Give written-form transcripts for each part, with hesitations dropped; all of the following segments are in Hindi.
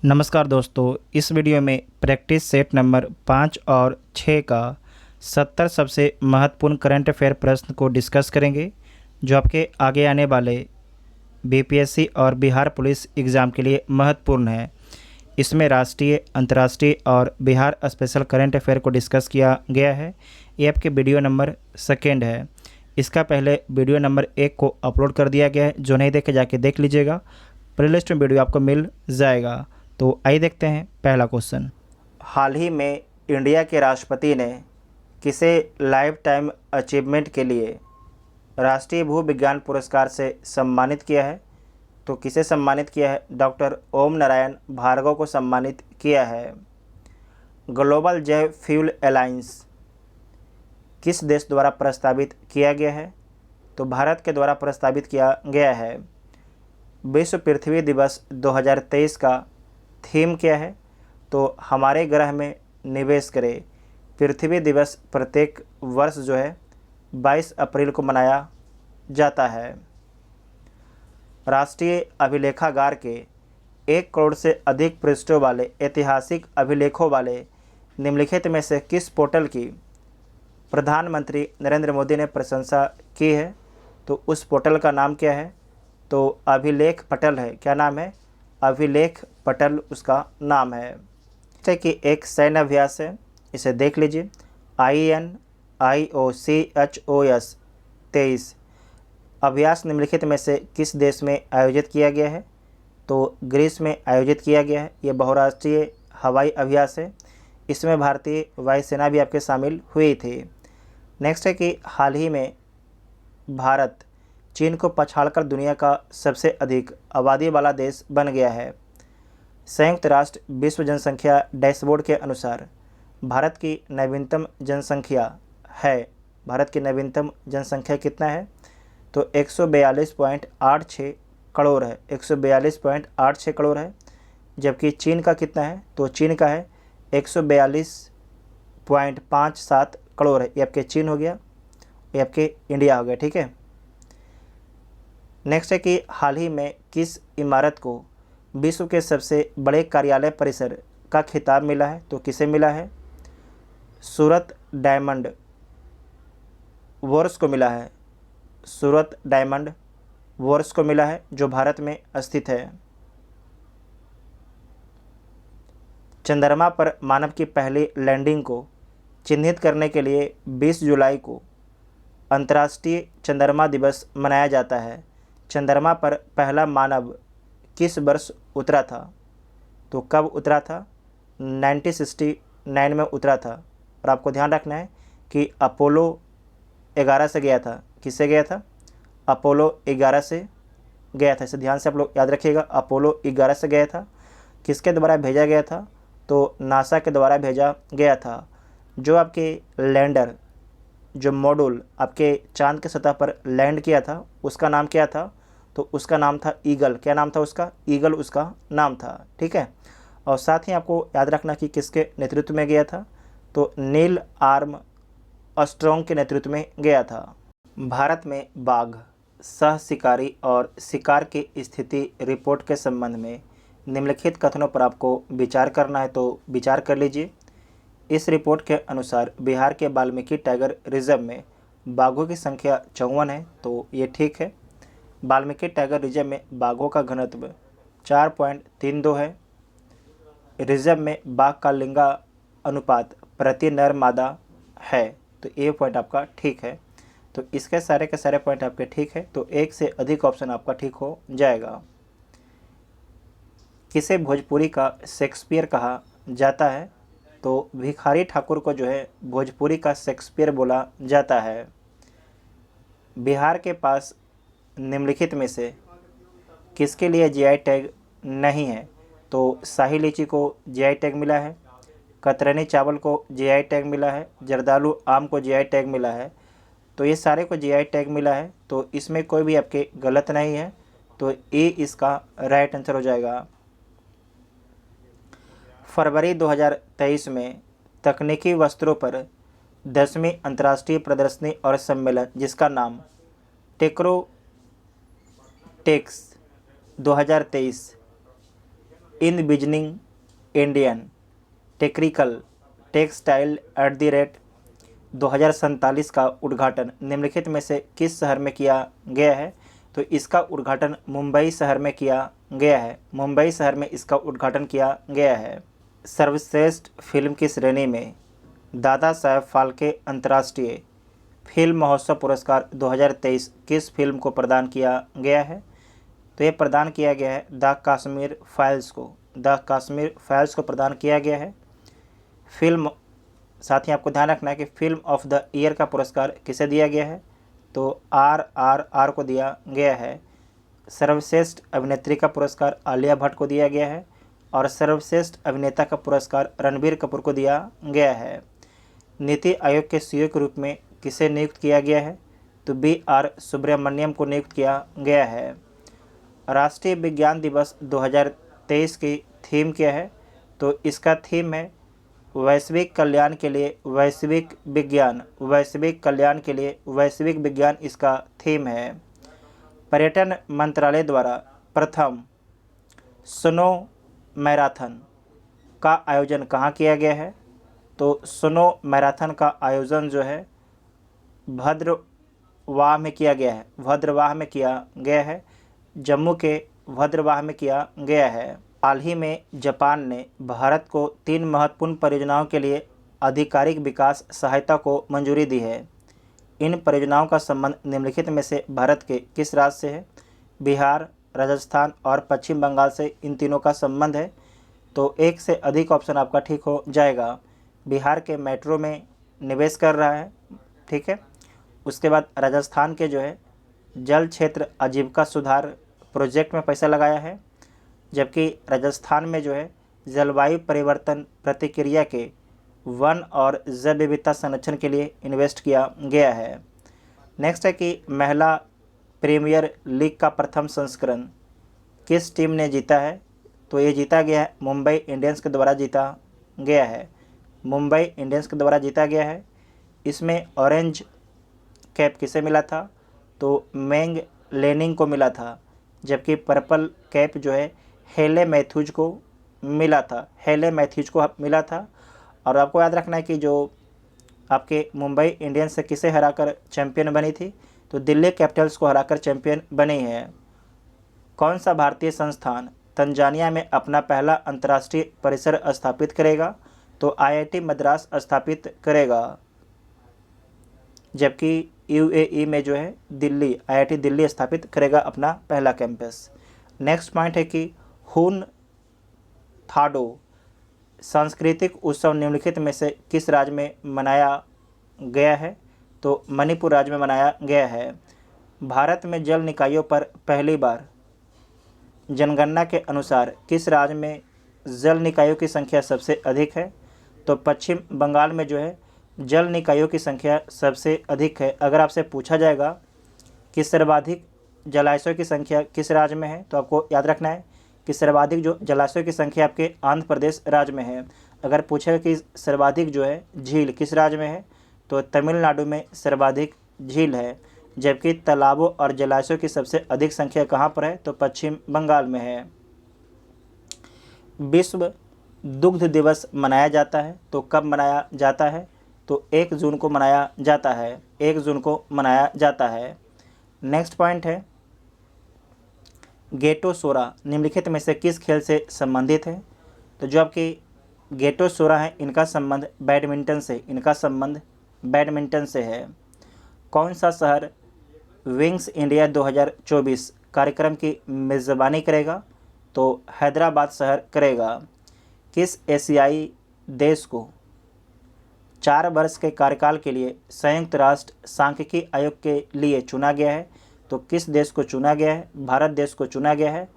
नमस्कार दोस्तों, इस वीडियो में प्रैक्टिस सेट नंबर 5 और 6 का 70 सबसे महत्वपूर्ण करंट अफेयर प्रश्न को डिस्कस करेंगे, जो आपके आगे आने वाले बीपीएससी और बिहार पुलिस एग्ज़ाम के लिए महत्वपूर्ण है। इसमें राष्ट्रीय, अंतर्राष्ट्रीय और बिहार स्पेशल करंट अफेयर को डिस्कस किया गया है। ये आपके वीडियो नंबर 2 है। इसका पहले वीडियो नंबर 1 को अपलोड कर दिया गया है, जो नहीं देखे जाके देख लीजिएगा। प्लेलिस्ट में वीडियो आपको मिल जाएगा। तो आइए देखते हैं पहला क्वेश्चन। हाल ही में इंडिया के राष्ट्रपति ने किसे लाइफ टाइम अचीवमेंट के लिए राष्ट्रीय भू विज्ञान पुरस्कार से सम्मानित किया है? तो किसे सम्मानित किया है? डॉक्टर ओम नारायण भार्गव को सम्मानित किया है। ग्लोबल जैव फ्यूल अलायंस किस देश द्वारा प्रस्तावित किया गया है? तो भारत के द्वारा प्रस्तावित किया गया है। विश्व पृथ्वी दिवस 2023 का थीम क्या है? तो हमारे ग्रह में निवेश करें। पृथ्वी दिवस प्रत्येक वर्ष जो है 22 अप्रैल को मनाया जाता है। राष्ट्रीय अभिलेखागार के 1 करोड़ से अधिक पृष्ठों वाले ऐतिहासिक अभिलेखों वाले निम्नलिखित में से किस पोर्टल की प्रधानमंत्री नरेंद्र मोदी ने प्रशंसा की है? तो उस पोर्टल का नाम क्या है? तो अभिलेख पटल है। क्या नाम है? अभिलेख पटल उसका नाम है। जैसे कि एक सैन्य अभ्यास है, इसे देख लीजिए। INIOCHOS 23 अभ्यास निम्नलिखित में से किस देश में आयोजित किया गया है? तो ग्रीस में आयोजित किया गया है। ये बहुराष्ट्रीय हवाई अभ्यास है। इसमें भारतीय वायुसेना भी आपके शामिल हुई थी। नेक्स्ट है कि हाल ही में भारत चीन को पछाड़कर दुनिया का सबसे अधिक आबादी वाला देश बन गया है। संयुक्त राष्ट्र विश्व जनसंख्या डैशबोर्ड के अनुसार भारत की नवीनतम जनसंख्या है। भारत की नवीनतम जनसंख्या कितना है? तो 142.86 करोड़ है। 142.86 करोड़ है। जबकि चीन का कितना है? तो चीन का है 142.57 करोड़ है। ये आपके चीन हो गया, ये आपके इंडिया हो गया। ठीक है। नेक्स्ट है कि हाल ही में किस इमारत को विश्व के सबसे बड़े कार्यालय परिसर का खिताब मिला है? तो किसे मिला है? सूरत डायमंड वर्स को मिला है। सूरत डायमंड वर्स को मिला है, जो भारत में स्थित है। चंद्रमा पर मानव की पहली लैंडिंग को चिन्हित करने के लिए 20 जुलाई को अंतर्राष्ट्रीय चंद्रमा दिवस मनाया जाता है। चंद्रमा पर पहला मानव किस वर्ष उतरा था? तो कब उतरा था? 1969 में उतरा था। और आपको ध्यान रखना है कि अपोलो 11 से गया था। किससे गया था? अपोलो 11 से गया था। इसे ध्यान से आप लोग याद रखिएगा। अपोलो 11 से गया था। किसके द्वारा भेजा गया था? तो नासा के द्वारा भेजा गया था। जो आपके लैंडर, जो मॉड्यूल आपके चांद के सतह पर लैंड किया था, उसका नाम क्या था? तो उसका नाम था ईगल। क्या नाम था उसका? ईगल उसका नाम था। ठीक है। और साथ ही आपको याद रखना कि किसके नेतृत्व में गया था? तो नील आर्म अस्ट्रॉन्ग के नेतृत्व में गया था। भारत में बाघ, सह शिकारी और शिकार की स्थिति रिपोर्ट के संबंध में निम्नलिखित कथनों पर आपको विचार करना है, तो विचार कर लीजिए। इस रिपोर्ट के अनुसार बिहार के वाल्मीकि टाइगर रिजर्व में बाघों की संख्या 54 है। तो ये ठीक है। वाल्मीकि टाइगर रिजर्व में बाघों का घनत्व 4.32 है। रिजर्व में बाघ का लिंगा अनुपात प्रति नर मादा है। तो ये पॉइंट आपका ठीक है। तो इसके सारे के सारे पॉइंट आपके ठीक है। तो एक से अधिक ऑप्शन आपका ठीक हो जाएगा। किसे भोजपुरी का शेक्सपियर कहा जाता है? तो भिखारी ठाकुर को जो है भोजपुरी का शेक्सपियर बोला जाता है। बिहार के पास निम्नलिखित में से किसके लिए जीआई टैग नहीं है? तो शाही लीची को जीआई टैग मिला है, कतरनी चावल को जीआई टैग मिला है, जर्दालू आम को जीआई टैग मिला है। तो ये सारे को जीआई टैग मिला है। तो इसमें कोई भी आपके गलत नहीं है। तो ए इसका राइट आंसर हो जाएगा। फरवरी 2023 में तकनीकी वस्त्रों पर 10वीं अंतर्राष्ट्रीय प्रदर्शनी और सम्मेलन, जिसका नाम टेक्रो टेक्स 2023 इन बिजनिंग इंडियन टेक्निकल टेक्सटाइल @ 2047 का उद्घाटन निम्नलिखित में से किस शहर में किया गया है? तो इसका उद्घाटन मुंबई शहर में किया गया है। मुंबई शहर में इसका उद्घाटन किया गया है। सर्वश्रेष्ठ फिल्म की श्रेणी में दादा साहेब फाल्के अंतर्राष्ट्रीय फिल्म महोत्सव पुरस्कार 2023 किस फिल्म को प्रदान किया गया है? तो ये प्रदान किया गया है द कश्मीर फाइल्स को। द कश्मीर फाइल्स को प्रदान किया गया है। फिल्म साथ ही आपको ध्यान रखना है कि फिल्म ऑफ द ईयर का पुरस्कार किसे दिया गया है? तो RRR को दिया गया है। सर्वश्रेष्ठ अभिनेत्री का पुरस्कार आलिया भट्ट को दिया गया है और सर्वश्रेष्ठ अभिनेता का पुरस्कार रणबीर कपूर को दिया गया है। नीति आयोग के CEO के रूप में किसे नियुक्त किया गया है? तो BR सुब्रमण्यम को नियुक्त किया गया है। राष्ट्रीय विज्ञान दिवस 2023 की थीम क्या है? तो इसका थीम है वैश्विक कल्याण के लिए वैश्विक विज्ञान। वैश्विक कल्याण के लिए वैश्विक विज्ञान इसका थीम है। पर्यटन मंत्रालय द्वारा प्रथम स्नो मैराथन का आयोजन कहाँ किया गया है? तो स्नो मैराथन का आयोजन जो है भद्रवाह में किया गया है। भद्रवाह में किया गया है। जम्मू के भद्रवाह में किया गया है। हाल ही में जापान ने भारत को 3 महत्वपूर्ण परियोजनाओं के लिए आधिकारिक विकास सहायता को मंजूरी दी है। इन परियोजनाओं का संबंध निम्नलिखित में से भारत के किस राज्य से है? बिहार, राजस्थान और पश्चिम बंगाल से इन तीनों का संबंध है। तो एक से अधिक ऑप्शन आपका ठीक हो जाएगा। बिहार के मेट्रो में निवेश कर रहा है, ठीक है। उसके बाद राजस्थान के जो है जल क्षेत्र आजीविका सुधार प्रोजेक्ट में पैसा लगाया है, जबकि राजस्थान में जो है जलवायु परिवर्तन प्रतिक्रिया के वन और जैव विविधता संरक्षण के लिए इन्वेस्ट किया गया है। नेक्स्ट है कि महिला प्रीमियर लीग का प्रथम संस्करण किस टीम ने जीता है? तो ये जीता गया है मुंबई इंडियंस के द्वारा जीता गया है। मुंबई इंडियंस के द्वारा जीता गया है। इसमें ऑरेंज कैप किसे मिला था? तो मैंग लेनिंग को मिला था, जबकि पर्पल कैप जो है हेले मैथ्यूज को मिला था। हेले मैथ्यूज को मिला था। और आपको याद रखना है कि जो आपके मुंबई इंडियंस से किसे हराकर चैंपियन बनी थी? तो दिल्ली कैपिटल्स को हराकर चैंपियन बनी है। कौन सा भारतीय संस्थान तंजानिया में अपना पहला अंतर्राष्ट्रीय परिसर स्थापित करेगा? तो IIT मद्रास स्थापित करेगा, जबकि UAE में जो है दिल्ली IIT दिल्ली स्थापित करेगा अपना पहला कैंपस। नेक्स्ट पॉइंट है कि हुन थाडो सांस्कृतिक उत्सव निम्नलिखित में से किस राज्य में मनाया गया है? तो मणिपुर राज्य में मनाया गया है। भारत में जल निकायों पर पहली बार जनगणना के अनुसार किस राज्य में जल निकायों की संख्या सबसे अधिक है? तो पश्चिम बंगाल में जो है जल निकायों की संख्या सबसे अधिक है। अगर आपसे पूछा जाएगा कि सर्वाधिक जलाशयों की संख्या किस राज्य में है, तो आपको याद रखना है कि सर्वाधिक जो जलाशयों की संख्या आपके आंध्र प्रदेश राज्य में है। अगर पूछेगा कि सर्वाधिक जो है झील किस राज्य में है, तो तमिलनाडु में सर्वाधिक झील है, जबकि तालाबों और जलाशयों की सबसे अधिक संख्या कहाँ पर है? तो पश्चिम बंगाल में है। विश्व दुग्ध दिवस मनाया जाता है, तो कब मनाया जाता है? तो 1 जून को मनाया जाता है। 1 जून को मनाया जाता है। नेक्स्ट पॉइंट है गेटो सोरा निम्नलिखित में से किस खेल से संबंधित है? तो जो आपकी गेटो सोरा है इनका संबंध बैडमिंटन से है। कौन सा शहर विंग्स इंडिया 2024 कार्यक्रम की मेज़बानी करेगा? तो हैदराबाद शहर करेगा। किस एशियाई देश को 4 वर्ष के कार्यकाल के लिए संयुक्त राष्ट्र सांख्यिकी आयोग के लिए चुना गया है? तो किस देश को चुना गया है? भारत देश को चुना गया है।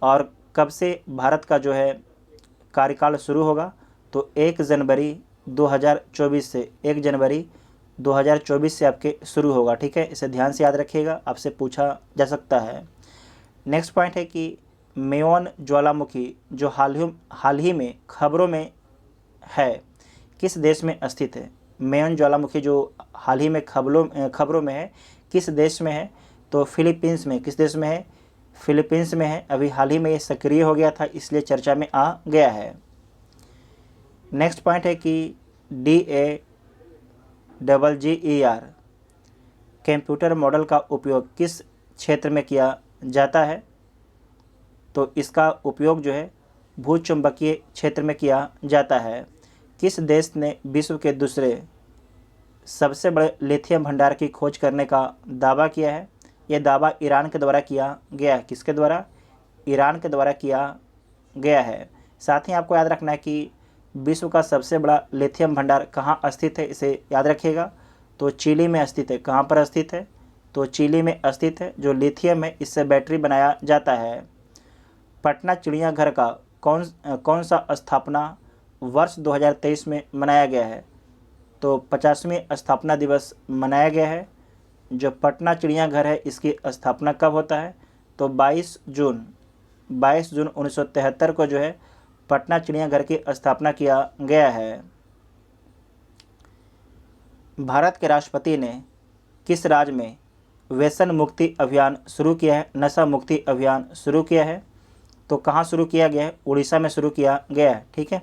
और कब से भारत का जो है कार्यकाल शुरू होगा? तो 1 जनवरी 2024 से 1 जनवरी 2024 से आपके शुरू होगा, ठीक है। इसे ध्यान से याद रखिएगा, आपसे पूछा जा सकता है। नेक्स्ट पॉइंट है कि मेयोन ज्वालामुखी जो हाल ही में खबरों में है किस देश में स्थित है? मेयोन ज्वालामुखी जो हाल ही में खबरों में है किस देश में है? तो फिलीपींस में। किस देश में है? फिलीपींस में है। अभी हाल ही में ये सक्रिय हो गया था, इसलिए चर्चा में आ गया है। नेक्स्ट पॉइंट है कि DAGGER कंप्यूटर मॉडल का उपयोग किस क्षेत्र में किया जाता है? तो इसका उपयोग जो है भूचुंबकीय क्षेत्र में किया जाता है। किस देश ने विश्व के दूसरे सबसे बड़े लिथियम भंडार की खोज करने का दावा किया है? यह दावा ईरान के द्वारा किया गया है। किसके द्वारा? ईरान के द्वारा किया गया है। साथ ही आपको याद रखना है कि विश्व का सबसे बड़ा लिथियम भंडार कहाँ स्थित है, इसे याद रखिएगा। तो चिली में स्थित है। कहाँ पर स्थित है? तो चिली में स्थित है। जो लिथियम है इससे बैटरी बनाया जाता है। पटना चिड़ियाघर का कौन सा स्थापना वर्ष 2023 में मनाया गया है? तो 50वें स्थापना दिवस मनाया गया है। जो पटना चिड़ियाघर है इसकी स्थापना कब होता है? तो 22 जून 1973 को जो है पटना चिड़ियाघर की स्थापना किया गया है। भारत के राष्ट्रपति ने किस राज्य में व्यसन मुक्ति अभियान शुरू किया है, नशा मुक्ति अभियान शुरू किया है? तो कहाँ शुरू किया गया है? उड़ीसा में शुरू किया गया है। ठीक है,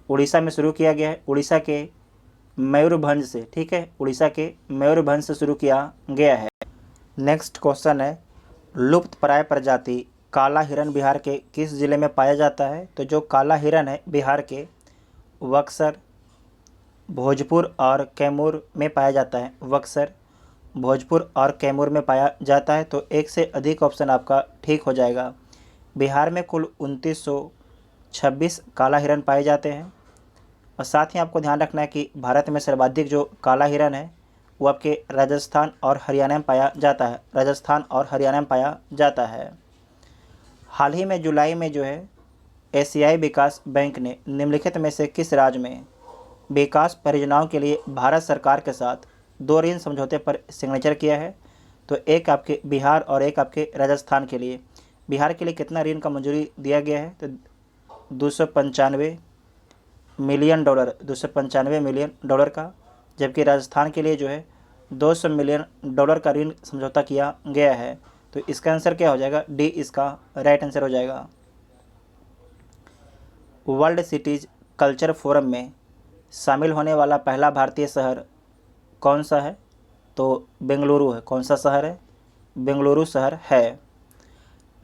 उड़ीसा में शुरू किया गया है। उड़ीसा के मयूरभंज से। ठीक है, उड़ीसा के मयूरभंज से शुरू किया गया है। नेक्स्ट क्वेश्चन है, लुप्तप्राय प्रजाति काला हिरन बिहार के किस जिले में पाया जाता है? तो जो काला हिरन है बिहार के बक्सर, भोजपुर और कैमूर में पाया जाता है। बक्सर, भोजपुर और कैमूर में पाया जाता है। तो एक से अधिक ऑप्शन आपका ठीक हो जाएगा। बिहार में कुल 2926 काला हिरन पाए जाते हैं। और साथ ही आपको ध्यान रखना है कि भारत में सर्वाधिक जो काला हिरन है वो आपके राजस्थान और हरियाणा में पाया जाता है। राजस्थान और हरियाणा में पाया जाता है। हाल ही में जुलाई में जो है एशियाई विकास बैंक ने निम्नलिखित में से किस राज्य में विकास परियोजनाओं के लिए भारत सरकार के साथ 2 ऋण समझौते पर सिग्नेचर किया है? तो एक आपके बिहार और एक आपके राजस्थान के लिए। बिहार के लिए कितना ऋण का मंजूरी दिया गया है? तो 295 मिलियन डॉलर, 295 मिलियन डॉलर का। जबकि राजस्थान के लिए जो है 200 मिलियन डॉलर का ऋण समझौता किया गया है। तो इसका आंसर क्या हो जाएगा? डी इसका राइट आंसर हो जाएगा। वर्ल्ड सिटीज कल्चर फोरम में शामिल होने वाला पहला भारतीय शहर कौन सा है? तो बेंगलुरु है। कौन सा शहर है? बेंगलुरु शहर है।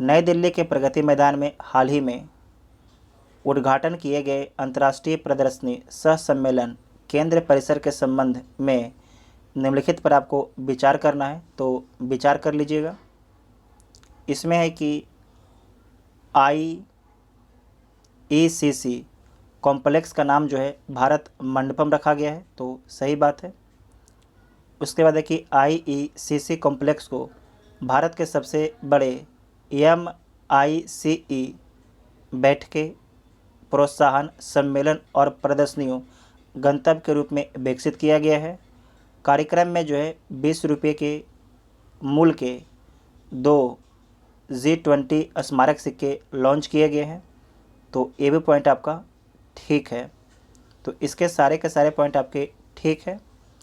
नई दिल्ली के प्रगति मैदान में हाल ही में उद्घाटन किए गए अंतर्राष्ट्रीय प्रदर्शनी सह सम्मेलन केंद्र परिसर के संबंध में निम्नलिखित पर आपको विचार करना है। तो विचार कर लीजिएगा। इसमें है कि IECC कॉम्प्लेक्स का नाम जो है भारत मंडपम रखा गया है। तो सही बात है। उसके बाद है कि IECC कॉम्प्लेक्स को भारत के सबसे बड़े MICE बैठकें, प्रोत्साहन, सम्मेलन और प्रदर्शनियों गंतव्य के रूप में विकसित किया गया है। कार्यक्रम में जो है 20 रुपये के मूल्य के 2 G20 स्मारक सिक्के लॉन्च किए गए हैं। तो ये भी पॉइंट आपका ठीक है। तो इसके सारे के सारे पॉइंट आपके ठीक है।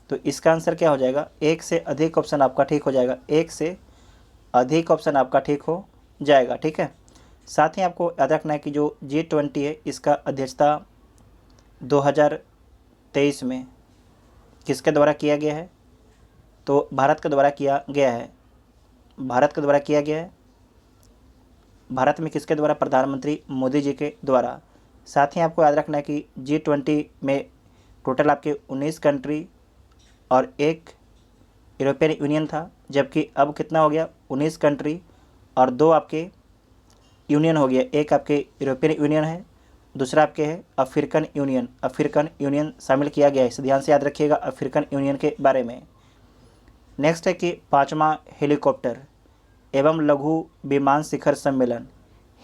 तो इसका आंसर क्या हो जाएगा? एक से अधिक ऑप्शन आपका ठीक हो जाएगा। एक से अधिक ऑप्शन आपका ठीक हो जाएगा। ठीक है। साथ ही आपको याद रखना है कि जो G20 है इसका अध्यक्षता 2023 में किसके द्वारा किया गया है? तो भारत के द्वारा किया गया है। भारत के द्वारा किया गया है। भारत में किसके द्वारा? प्रधानमंत्री मोदी जी के द्वारा। साथ ही आपको याद रखना है कि G20 में टोटल आपके 19 कंट्री और 1 यूरोपियन यूनियन था। जबकि अब कितना हो गया? 19 कंट्री और 2 आपके यूनियन हो गया। एक आपके यूरोपियन यूनियन है, दूसरा आपके है अफ्रीकन यूनियन। अफ्रीकन यूनियन शामिल किया गया है। इसे ध्यान से याद रखिएगा अफ्रीकन यूनियन के बारे में। नेक्स्ट है कि 5वां हेलीकॉप्टर एवं लघु विमान शिखर सम्मेलन,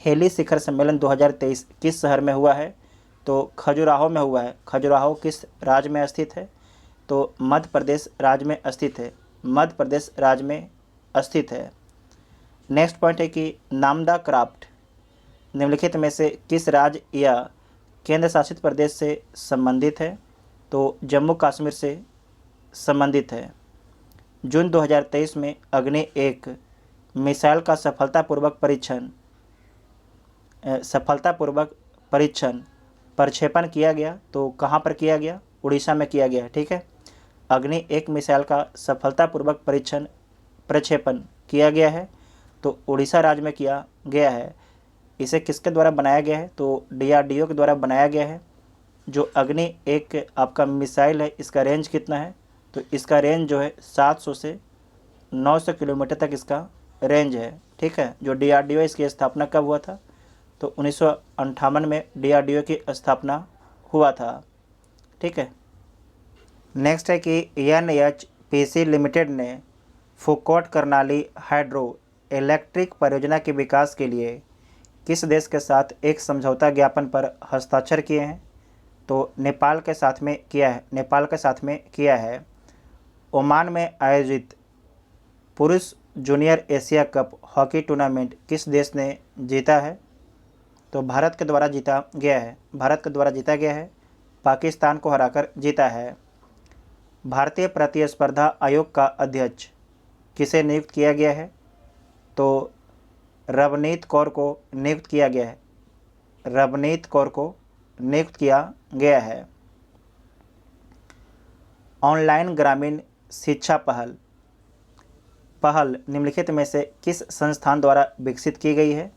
हेली शिखर सम्मेलन 2023 किस शहर में हुआ है? तो खजुराहो में हुआ है। खजुराहो किस राज्य में स्थित है? तो मध्य प्रदेश राज्य में स्थित है। मध्य प्रदेश राज्य में स्थित है। नेक्स्ट पॉइंट है कि नामदा क्राफ्ट निम्नलिखित में से किस राज्य या केंद्र शासित प्रदेश से संबंधित है? तो जम्मू कश्मीर से संबंधित है। जून 2023 में अग्नि 1 मिसाइल का सफलतापूर्वक प्रक्षेपण किया गया तो कहाँ पर किया गया? उड़ीसा में किया गया, ठीक है। अग्नि 1 मिसाइल का सफलतापूर्वक प्रक्षेपण किया गया है तो उड़ीसा राज्य में किया गया है। इसे किसके द्वारा बनाया गया है? तो DRDO के द्वारा बनाया गया है। जो अग्नि 1 आपका मिसाइल है, इसका रेंज कितना है? तो इसका रेंज जो है 700 से 900 किलोमीटर तक इसका रेंज है, ठीक है। जो DRDO इसकी स्थापना कब हुआ था? तो 1958 में DRDO की स्थापना हुआ था, ठीक है। नेक्स्ट है कि NHPC लिमिटेड ने फूकोट करनाली हाइड्रो इलेक्ट्रिक परियोजना के विकास के लिए किस देश के साथ एक समझौता ज्ञापन पर हस्ताक्षर किए हैं? तो नेपाल के साथ में किया है। ओमान में आयोजित पुरुष junior Asia cup hockey tournament किस देश ने जीता है? तो भारत के द्वारा जीता गया है। पाकिस्तान को हराकर जीता है। भारतीय प्रतिस्पर्धा आयोग का अध्यक्ष किसे नियुक्त किया गया है? तो रवनीत कौर को नियुक्त किया गया है। ऑनलाइन ग्रामीण शिक्षा पहल निम्नलिखित में से किस संस्थान द्वारा विकसित की गई है?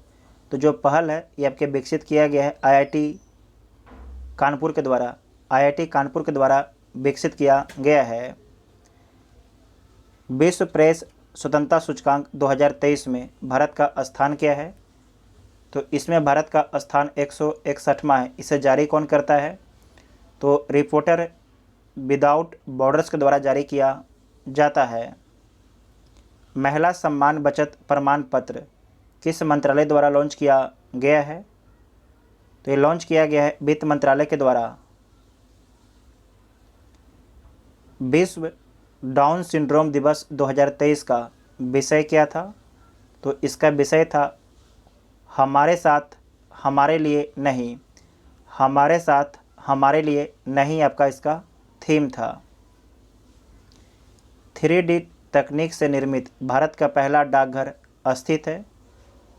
तो जो पहल है ये आपके विकसित किया गया है IIT कानपुर के द्वारा विकसित किया गया है। विश्व प्रेस स्वतंत्रता सूचकांक 2023 में भारत का स्थान क्या है? तो इसमें भारत का स्थान 161वां है। इसे जारी कौन करता है? तो रिपोर्टर विदाउट बॉर्डर्स के द्वारा जारी किया जाता है। महिला सम्मान बचत प्रमाण पत्र किस मंत्रालय द्वारा लॉन्च किया गया है? तो ये लॉन्च किया गया है वित्त मंत्रालय के द्वारा। विश्व डाउन सिंड्रोम दिवस 2023 का विषय क्या था? तो इसका विषय था हमारे साथ हमारे लिए नहीं, आपका इसका थीम था। 3D तकनीक से निर्मित भारत का पहला डाकघर स्थित है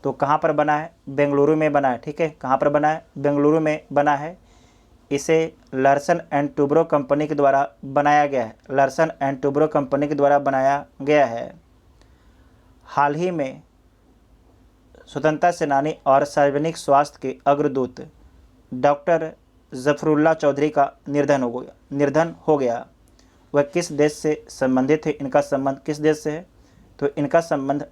तो कहाँ पर बना है? बेंगलुरु में बना है, ठीक है। कहाँ पर बना है? बेंगलुरु में बना है। इसे लार्सन एंड टूब्रो कंपनी के द्वारा बनाया गया है। हाल ही में स्वतंत्रता सेनानी और सार्वजनिक स्वास्थ्य के अग्रदूत डॉक्टर जफरुल्लाह चौधरी का निधन हो गया। वह किस देश से संबंधित है? इनका संबंध किस देश से है? तो इनका संबंध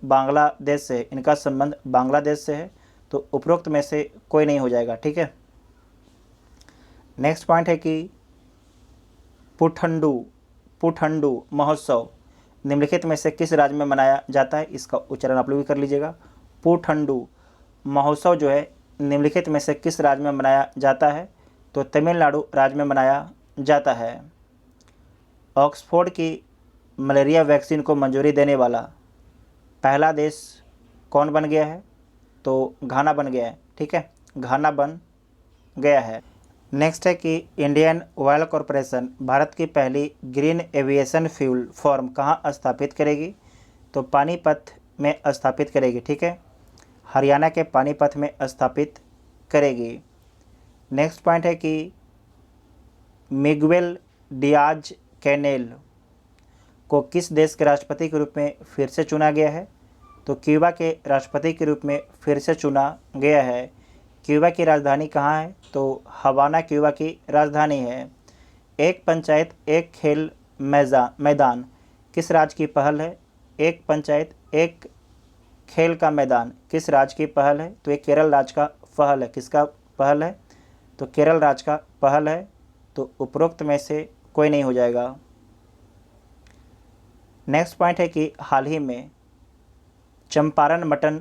बांग्लादेश से है। तो उपरोक्त में से कोई नहीं हो जाएगा, ठीक है। नेक्स्ट पॉइंट है कि पुठंडू महोत्सव निम्नलिखित में से किस राज्य में मनाया जाता है? इसका उच्चारण आप लोग भी कर लीजिएगा। पुठंडू महोत्सव जो है निम्नलिखित में से किस राज्य में मनाया जाता है? तो तमिलनाडु राज्य में मनाया जाता है। ऑक्सफोर्ड की मलेरिया वैक्सीन को मंजूरी देने वाला पहला देश कौन बन गया है? तो घाना बन गया है, ठीक है। घाना बन गया है। नेक्स्ट है कि इंडियन ऑयल कॉरपोरेशन भारत की पहली ग्रीन एविएशन फ्यूल फॉर्म कहाँ स्थापित करेगी? तो पानीपत में स्थापित करेगी, ठीक है। हरियाणा के पानीपत में स्थापित करेगी। नेक्स्ट पॉइंट है कि मिगुएल डियाज कैनेल को किस देश के राष्ट्रपति के रूप में फिर से चुना गया है? तो क्यूबा के राष्ट्रपति के रूप में फिर से चुना गया है। क्यूबा की राजधानी कहाँ है? तो हवाना क्यूबा की राजधानी है। एक पंचायत एक खेल मैदान किस राज्य की पहल है? एक पंचायत एक खेल का मैदान किस राज्य की पहल है? तो ये केरल राज्य का पहल है। किसका पहल है? तो केरल राज्य का पहल है। तो उपरोक्त में से कोई नहीं हो जाएगा। नेक्स्ट पॉइंट है कि हाल ही में चंपारण मटन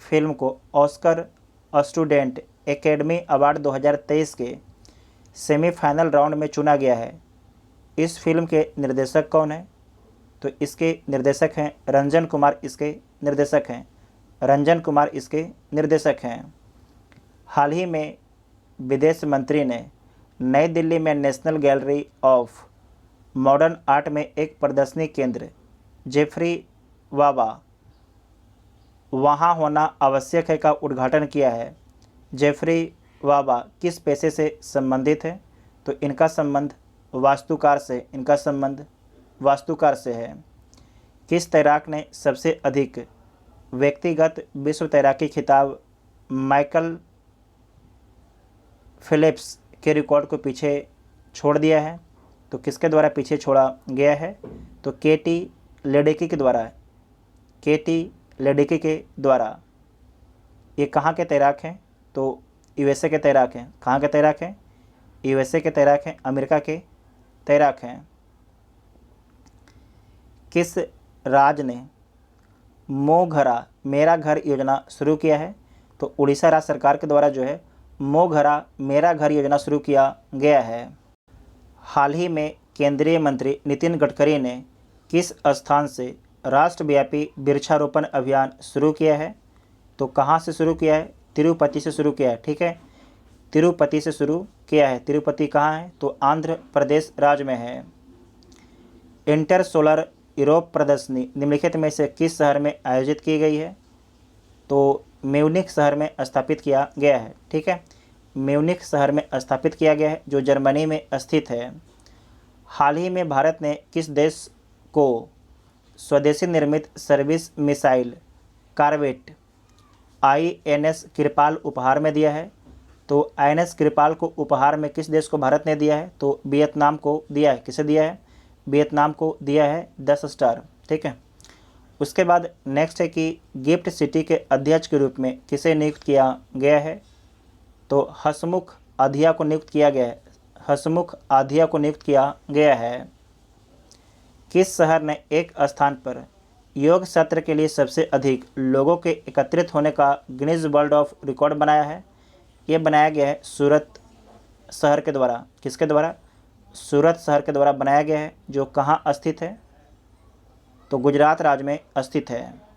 फिल्म को ऑस्कर स्टूडेंट एकेडमी अवार्ड 2023 के सेमीफाइनल राउंड में चुना गया है। इस फिल्म के निर्देशक कौन है? तो इसके निर्देशक हैं रंजन कुमार। इसके निर्देशक हैं। हाल ही में विदेश मंत्री ने नई दिल्ली में national gallery of modern art में एक प्रदर्शनी केंद्र जेफरी वावा वहाँ होना आवश्यक है का उद्घाटन किया है? जेफरी वाबा किस पेशे से संबंधित है? तो इनका संबंध वास्तुकार से है। किस तैराक ने सबसे अधिक व्यक्तिगत विश्व तैराकी खिताब माइकल फेल्प्स के रिकॉर्ड को पीछे छोड़ दिया है? तो किसके द्वारा पीछे छोड़ा गया है? तो केटी लेडेकी के द्वारा। ये कहाँ के तैराक हैं? तो यूएसए के तैराक हैं। कहाँ के तैराक हैं? यूएसए के तैराक हैं, अमेरिका के तैराक हैं। किस राज्य ने मो घरा मेरा घर योजना शुरू किया है? तो उड़ीसा राज्य सरकार के द्वारा जो है मो घरा मेरा घर योजना शुरू किया गया है। हाल ही में केंद्रीय मंत्री नितिन गडकरी ने किस स्थान से राष्ट्रव्यापी वृक्षारोपण अभियान शुरू किया है? तो कहाँ से शुरू किया है? तिरुपति से शुरू किया है। ठीक है, तिरुपति से शुरू किया है। तिरुपति कहाँ है? तो आंध्र प्रदेश राज्य में है। इंटर सोलर यूरोप प्रदर्शनी निम्नलिखित में से किस शहर में आयोजित की गई है? तो म्यूनिख शहर में स्थापित किया गया है। ठीक है, म्यूनिख शहर में स्थापित किया गया है, जो जर्मनी में स्थित है। हाल ही में भारत ने किस देश को स्वदेशी निर्मित सर्विस मिसाइल कॉर्वेट INS कृपाल उपहार में दिया है? तो INS कृपाल को उपहार में किस देश को भारत ने दिया है? तो वियतनाम को दिया है। किसे दिया है? वियतनाम को दिया है 10 स्टार। ठीक है, उसके बाद नेक्स्ट है कि गिफ्ट सिटी के अध्यक्ष के रूप में किसे नियुक्त किया गया है? तो हसमुख आधिया को नियुक्त किया गया है। हसमुख आधिया को नियुक्त किया गया है। किस शहर ने एक स्थान पर योग सत्र के लिए सबसे अधिक लोगों के एकत्रित होने का गिनीज वर्ल्ड ऑफ रिकॉर्ड बनाया है? ये बनाया गया है सूरत शहर के द्वारा। किसके द्वारा? सूरत शहर के द्वारा बनाया गया है, जो कहाँ स्थित है? तो गुजरात राज्य में स्थित है।